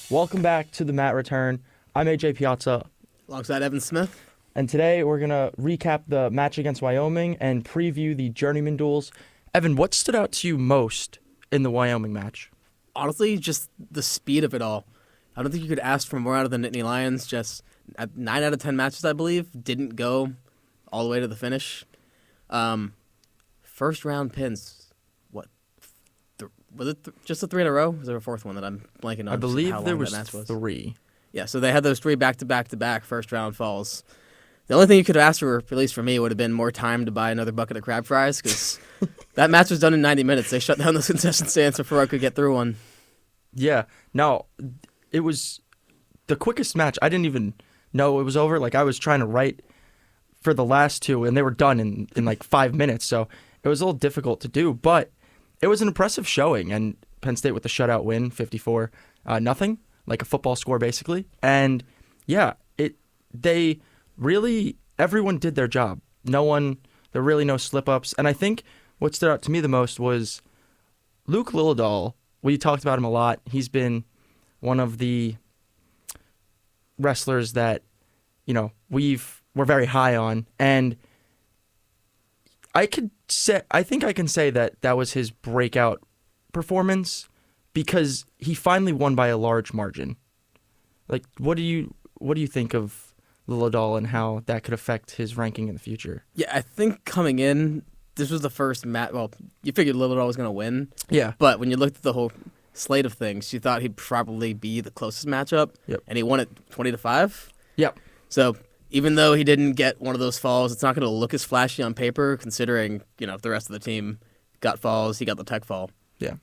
Welcome back to the Matt Return. I'm AJ Piazza, Alongside Evan Smith. and today we're going to recap the match against Wyoming and preview the journeyman duels. Evan, what stood out to you most in the Wyoming match? Honestly, just the speed of it all. I don't think you could ask for more out of the Nittany Lions. Just 9 out of 10 matches, I believe, didn't go all the way to the finish. First round pins. What? Was it just the 3 in a row? Was there a fourth one that I'm blanking on? I believe how there long was that match was? 3. Yeah, so they had those 3 back-to-back first round falls. The only thing you could have asked for, at least for me, would have been more time to buy another bucket of crab fries, because that match was done in 90 minutes. They shut down those concession stands before I could get through one. Yeah, no, it was the quickest match. I didn't even know it was over. Like, I was trying to write for the last 2, and they were done in like 5 minutes, so it was a little difficult to do, but it was an impressive showing, and Penn State with the shutout win, 54-0, like a football score basically. And yeah, everyone did their job. There were really no slip-ups. And I think what stood out to me the most was Luke Lillidahl. We talked about him a lot. He's been one of the wrestlers that, we're very high on. And I think I can say that was his breakout performance because he finally won by a large margin. Like, what do you think of Lillidahl and how that could affect his ranking in the future? Yeah, I think coming in, this was the first match. Well, you figured Lillidahl was going to win. Yeah. But when you looked at the whole slate of things, you thought he'd probably be the closest matchup. Yep. And he won it 20-5. Yep. So even though he didn't get one of those falls, it's not going to look as flashy on paper, considering, if the rest of the team got falls, he got the tech fall. Yeah.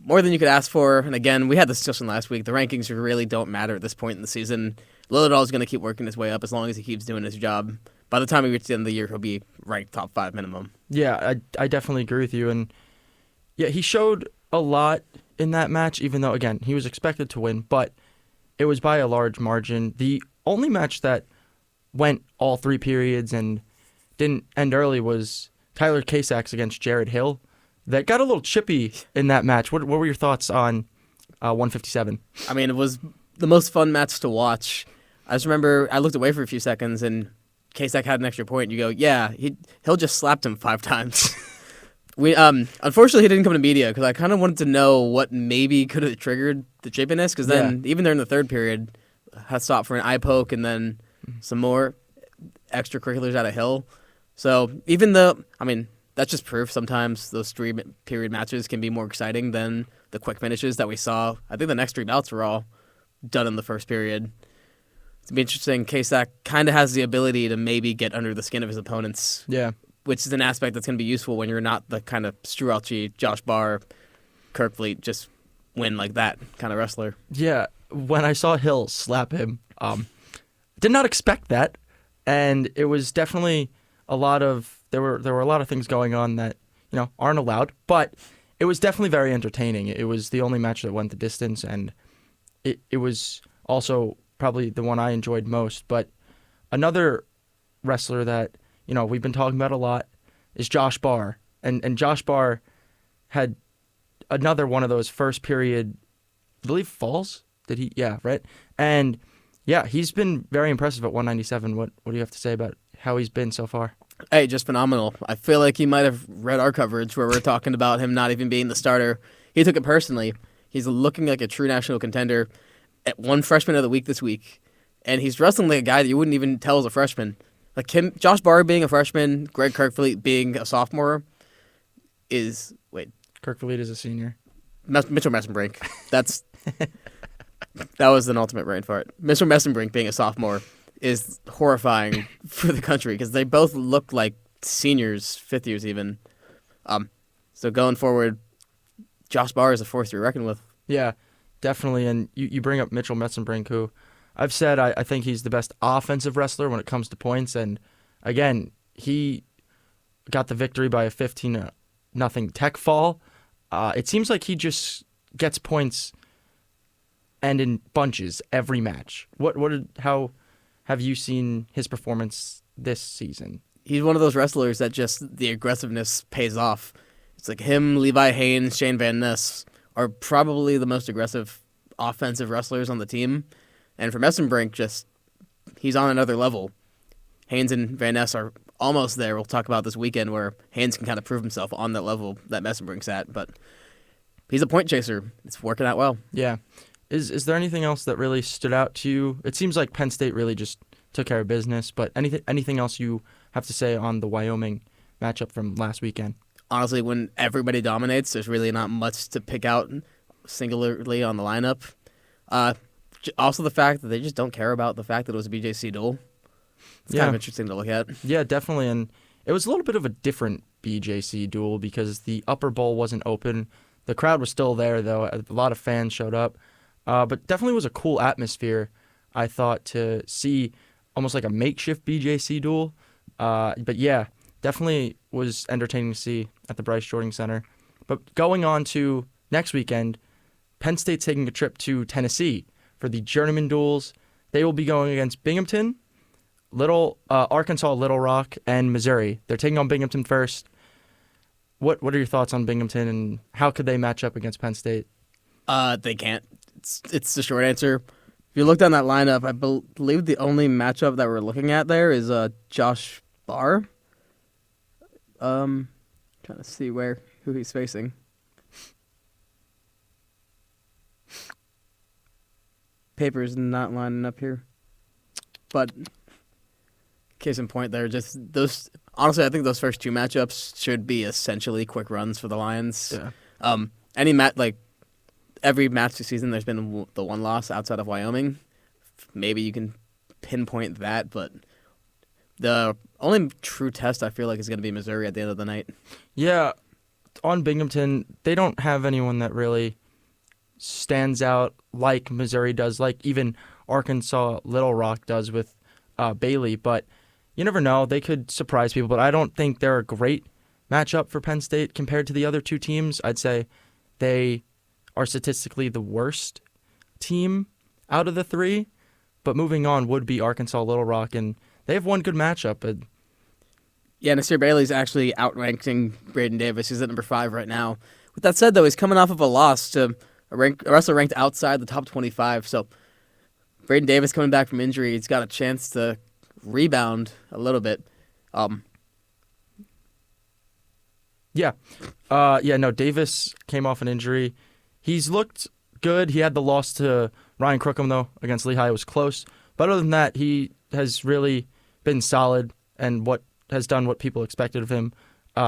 More than you could ask for. And again, we had this discussion last week. The rankings really don't matter at this point in the season. Lillidahl is going to keep working his way up as long as he keeps doing his job. By the time he reaches the end of the year, he'll be ranked top 5 minimum. Yeah, I definitely agree with you. And yeah, he showed a lot in that match, even though, again, he was expected to win, but it was by a large margin. The only match that went all 3 periods and didn't end early was Tyler Kasak's against Jared Hill. That got a little chippy in that match. What were your thoughts on 157? I mean, it was the most fun match to watch. I just remember I looked away for a few seconds, and Kasak had an extra point. And you go, yeah, Hill just slapped him 5 times. Unfortunately, he didn't come to media because I kind of wanted to know what maybe could have triggered the chippiness. Because then, even during the third period, had stopped for an eye poke and then some more extracurriculars out of Hill. So even though, that's just proof sometimes those 3-period matches can be more exciting than the quick finishes that we saw. I think the next 3 bouts were all done in the first period. It's be interesting. Kasak kind of has the ability to maybe get under the skin of his opponents. Yeah. Which is an aspect that's going to be useful when you're not the kind of Strualchi, Josh Barr, Kirkfleet, just win like that kind of wrestler. Yeah. When I saw Hill slap him, did not expect that. And it was definitely there were a lot of things going on that, aren't allowed, but it was definitely very entertaining. It was the only match that went the distance, and it was also probably the one I enjoyed most. But another wrestler that, we've been talking about a lot is Josh Barr. And Josh Barr had another one of those first period, I believe, falls. Did he? Yeah, right? And yeah, he's been very impressive at 197. What do you have to say about how he's been so far? Hey, just phenomenal. I feel like he might have read our coverage where we're talking about him not even being the starter. He took it personally. He's looking like a true national contender at one freshman of the week this week. And he's wrestling like a guy that you wouldn't even tell is a freshman. Like Josh Barr being a freshman, Greg Kirkfleet being a sophomore Kirkfleet is a senior. Mitchell Messenbrink. That was an ultimate brain fart. Mitchell Messenbrink being a sophomore is horrifying for the country because they both look like seniors, 5th years even. So going forward, Josh Barr is a force to be reckoned with. Yeah, definitely. And you bring up Mitchell Messenbrink, who I've said I think he's the best offensive wrestler when it comes to points. And again, he got the victory by a 15-0 tech fall. It seems like he just gets points and in bunches every match. How have you seen his performance this season? He's one of those wrestlers that just the aggressiveness pays off. It's like him, Levi, Haynes, Shane Van Ness are probably the most aggressive offensive wrestlers on the team. And for Messenbrink, he's on another level. Haynes and Van Ness are almost there. We'll talk about this weekend where Haynes can kind of prove himself on that level that Messenbrink's at. But he's a point chaser. It's working out well. Yeah. Is there anything else that really stood out to you? It seems like Penn State really just took care of business, but anything else you have to say on the Wyoming matchup from last weekend? Honestly, when everybody dominates, there's really not much to pick out singularly on the lineup. Also, the fact that they just don't care about the fact that it was a BJC duel. It's kind of interesting to look at. Yeah, definitely. And it was a little bit of a different BJC duel because the upper bowl wasn't open. The crowd was still there, though. A lot of fans showed up. But definitely was a cool atmosphere, I thought, to see almost like a makeshift BJC duel. But yeah, definitely was entertaining to see at the Bryce Jordan Center. But going on to next weekend, Penn State's taking a trip to Tennessee for the journeyman duels. They will be going against Binghamton, Arkansas, Little Rock, and Missouri. They're taking on Binghamton first. What are your thoughts on Binghamton, and how could they match up against Penn State? They can't. It's the short answer. If you look down that lineup, I believe the only matchup that we're looking at there is Josh Barr. Trying to see who he's facing. Paper's not lining up here, but case in point, there just those. Honestly, I think those first two matchups should be essentially quick runs for the Lions. Yeah. Every match this season, there's been the one loss outside of Wyoming. Maybe you can pinpoint that, but the only true test I feel like is going to be Missouri at the end of the night. Yeah, on Binghamton, they don't have anyone that really stands out like Missouri does, like even Arkansas Little Rock does with Bailey. But you never know. They could surprise people, but I don't think they're a great matchup for Penn State compared to the other two teams. I'd say they are statistically the worst team out of the three. But moving on would be Arkansas Little Rock, and they have one good matchup. But yeah, Nasir Bailey's actually outranking Braden Davis. He's at number 5 right now. With that said, though, he's coming off of a loss to a wrestler ranked outside the top 25. So Braden Davis coming back from injury, he's got a chance to rebound a little bit. Davis came off an injury. He's looked good. He had the loss to Ryan Crookham, though, against Lehigh. It was close. But other than that, he has really been solid and has done what people expected of him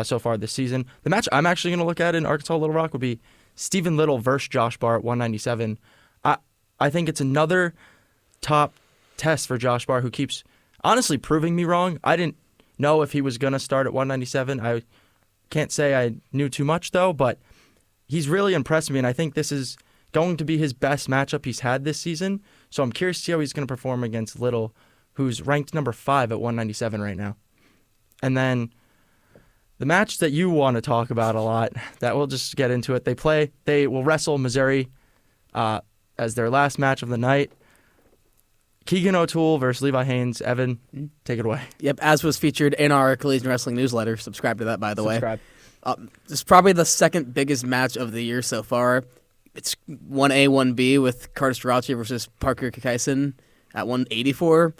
so far this season. The match I'm actually going to look at in Arkansas Little Rock would be Stephen Little versus Josh Barr at 197. I think it's another top test for Josh Barr, who keeps honestly proving me wrong. I didn't know if he was going to start at 197. I can't say I knew too much, though, but he's really impressed me, and I think this is going to be his best matchup he's had this season. So I'm curious to see how he's going to perform against Little, who's ranked number 5 at 197 right now. And then the match that you want to talk about a lot, that we'll just get into it. They will wrestle Missouri as their last match of the night. Keegan O'Toole versus Levi Haynes. Evan, take it away. Yep, as was featured in our Collegian Wrestling newsletter. Subscribe to that, by the way. This is probably the second biggest match of the year so far. It's 1A, 1B with Carter Strachey versus Parker Kakaisen at 184.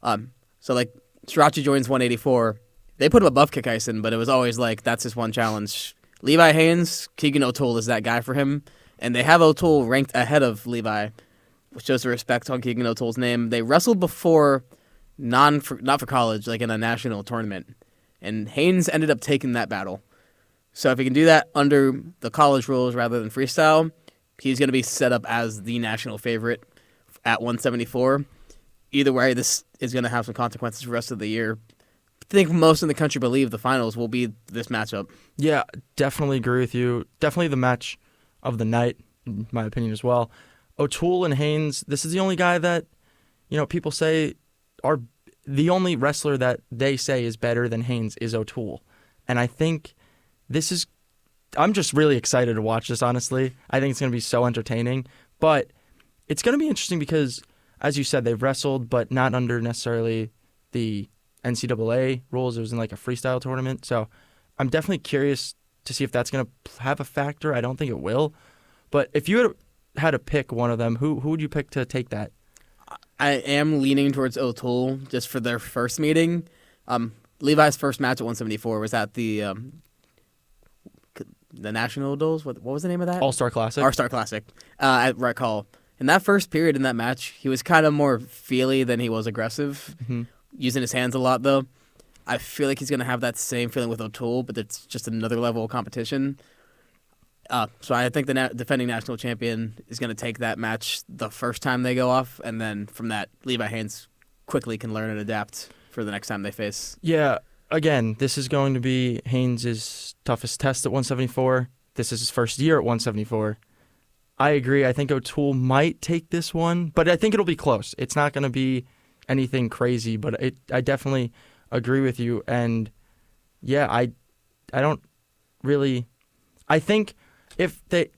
Strachey joins 184. They put him above Kakaisen, but it was always like, that's his one challenge. Levi Haynes, Keegan O'Toole is that guy for him. And they have O'Toole ranked ahead of Levi, which shows the respect on Keegan O'Toole's name. They wrestled before, not for college, like in a national tournament. And Haynes ended up taking that battle. So if he can do that under the college rules rather than freestyle, he's going to be set up as the national favorite at 174. Either way, this is going to have some consequences for the rest of the year. I think most in the country believe the finals will be this matchup. Yeah, definitely agree with you. Definitely the match of the night, in my opinion as well. O'Toole and Haynes, this is the only guy that, people say are the only wrestler that they say is better than Haynes is O'Toole. And I think I'm just really excited to watch this, honestly. I think it's going to be so entertaining. But it's going to be interesting because, as you said, they've wrestled, but not under necessarily the NCAA rules. It was in like a freestyle tournament. So I'm definitely curious to see if that's going to have a factor. I don't think it will. But if you had had to pick one of them, who would you pick to take that? I am leaning towards O'Toole just for their first meeting. Levi's first match at 174 was at the National Duels. What was the name of that? All-Star Classic. All-Star Classic at Right Call. In that first period in that match, he was kind of more feely than he was aggressive, using his hands a lot, though. I feel like he's going to have that same feeling with O'Toole, but it's just another level of competition. So I think the defending national champion is going to take that match the first time they go off, and then from that, Levi Haynes quickly can learn and adapt for the next time they face. Yeah, again, this is going to be Haynes' toughest test at 174. This is his first year at 174. I agree. I think O'Toole might take this one, but I think it'll be close. It's not going to be anything crazy, but I definitely agree with you. And yeah, I don't really. I think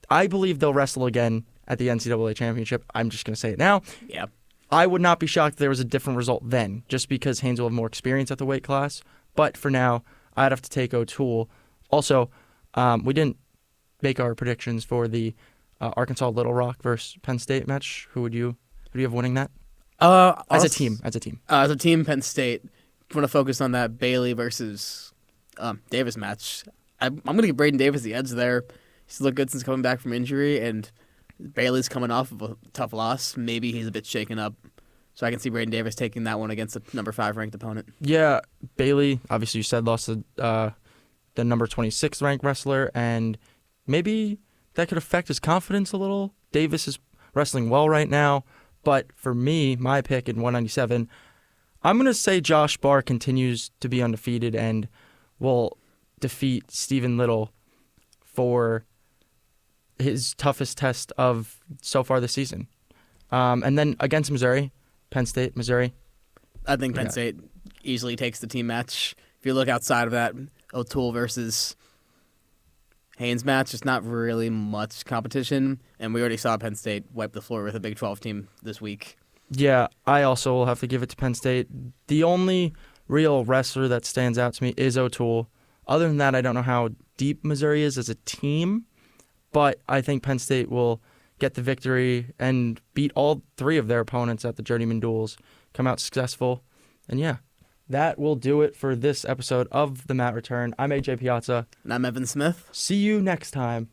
I believe they'll wrestle again at the NCAA championship. I'm just going to say it now. Yeah. I would not be shocked if there was a different result then, just because Haynes will have more experience at the weight class. But for now, I'd have to take O'Toole. Also, we didn't make our predictions for the Arkansas Little Rock versus Penn State match. Who do you have winning that? As a team. As a team, Penn State. Want to focus on that Bailey versus Davis match. I'm going to give Braden Davis the edge there. He's looked good since coming back from injury, and Bailey's coming off of a tough loss. Maybe he's a bit shaken up. So I can see Braden Davis taking that one against a number 5 ranked opponent. Yeah, Bailey, obviously you said, lost to the number 26 ranked wrestler, and maybe that could affect his confidence a little. Davis is wrestling well right now, but for me, my pick in 197, I'm going to say Josh Barr continues to be undefeated and will defeat Stephen Little for his toughest test of so far this season. And then against Missouri, Penn State, Missouri. I think Penn State easily takes the team match. If you look outside of that, O'Toole versus Haynes match, it's not really much competition. And we already saw Penn State wipe the floor with a Big 12 team this week. Yeah, I also will have to give it to Penn State. The only real wrestler that stands out to me is O'Toole. Other than that, I don't know how deep Missouri is as a team, but I think Penn State will get the victory and beat all 3 of their opponents at the Journeyman Duels, come out successful. And yeah, that will do it for this episode of The Mat Return. I'm AJ Piazza. And I'm Evan Smith. See you next time.